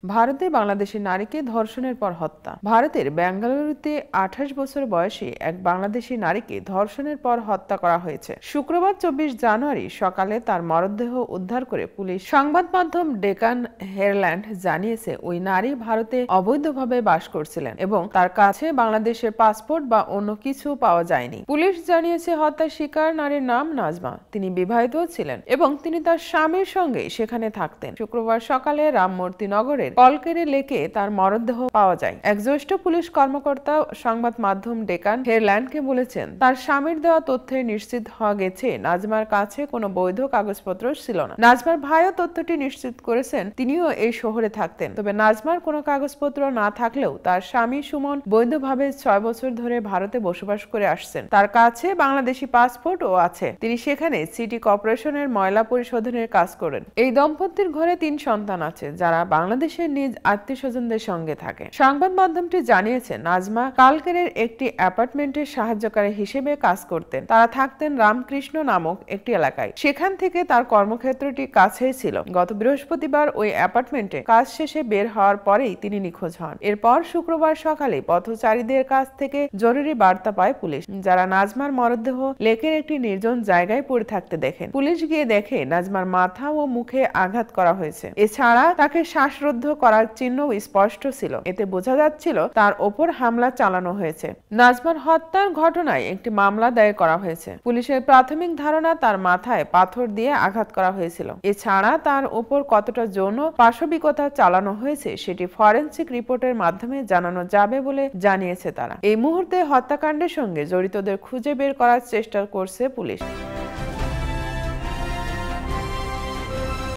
ভারতে বাংলাদেশি নারীকে ধর্ষণের পর হত্যা। ভারতের বেঙ্গালুরুতে 28 বছর বয়সী এক বাংলাদেশি নারীকে ধর্ষণের পর হত্যা করা হয়েছে। শুক্রবার 24 জানুয়ারি সকালে তার মরদেহ উদ্ধার করে পুলিশ। সংবাদ মাধ্যম ডেকান হেরাল্ড জানিয়েছে, ওই নারী ভারতে অবৈধভাবে বাস করছিলেন এবং তার কাছে বাংলাদেশের পাসপোর্ট বা অন্য কিছু পাওয়া যায়নি। পুলিশ জানিয়েছে, হত্যার শিকার নারীর নাম নাজমা। তিনি বিবাহিত ছিলেন এবং তিনি তার স্বামীর সঙ্গে সেখানে থাকতেন। শুক্রবার সকালে রামমূর্তি নগরের কলকেরে লেকে তার মরদেহ পাওয়া যায়। এক জ্যেষ্ঠ পুলিশ কর্মকর্তা সংবাদ মাধ্যম ডেকান হেরাল্ডকে বলেছেন, তার স্বামীর দেওয়া তথ্যে নিশ্চিত হওয়া গেছে নাজমার কাছে কোনো বৈধ কাগজপত্র ছিল না। নাজমার ভাইও তথ্যটি নিশ্চিত করেছেন তিনিও এই শহরে থাকতেন। তবে নাজমার কোনো কাগজপত্র না থাকলেও তার স্বামী সুমন বৈধভাবে 6 বছর ধরে ভারতে বসবাস করে আসছেন। তার কাছে বাংলাদেশি পাসপোর্টও আছে। তিনি সেখানে সিটি কর্পোরেশনের ময়লা পরিশোধনের কাজ করেন। এই দম্পতির ঘরে 3 সন্তান আছে, যারা বাংলাদেশের নিজ আত্মীয়স্বজনদের সঙ্গে থাকে। সংবাদ মাধ্যমটি জানিয়েছে, নাজমা কালকেরের একটি অ্যাপার্টমেন্টে সাহায্যকারী হিসেবে কাজ করতেন। তারা থাকতেন রামকৃষ্ণ নামক একটি এলাকায়। সেখান থেকে তার কর্মক্ষেত্রটি কাছেই ছিল। গত বৃহস্পতিবার ওই অ্যাপার্টমেন্টে কাজ শেষে বের হওয়ার পরেই তিনি নিখোঁজ হন। এরপর শুক্রবার সকালে পথচারীদের কাছ থেকে জরুরি বার্তা পায় পুলিশ, যারা নাজমার মরদেহ লেকের একটি নির্জন জায়গায় পড়ে থাকতে দেখেন। পুলিশ গিয়ে দেখে নাজমার মাথা ও মুখে আঘাত করা হয়েছে। এছাড়া তাকে শ্বাসরুদ্ধ করার চিহ্ন স্পষ্ট ছিল। এতে বোঝা যাচ্ছিল তার ওপর হামলা চালানো হয়েছে। নাজমার হত্যার ঘটনায় একটি মামলা দায়ের করা হয়েছে। পুলিশের প্রাথমিক ধারণা, তার মাথায় পাথর দিয়ে আঘাত করা হয়েছিল। এছাড়া তার ওপর কতটা যৌন পাশবিকতা চালানো হয়েছে সেটি ফরেনসিক রিপোর্টের মাধ্যমে জানানো যাবে বলে জানিয়েছে তারা। এই মুহূর্তে হত্যাকাণ্ডের সঙ্গে জড়িতদের খুঁজে বের করার চেষ্টা করছে পুলিশ।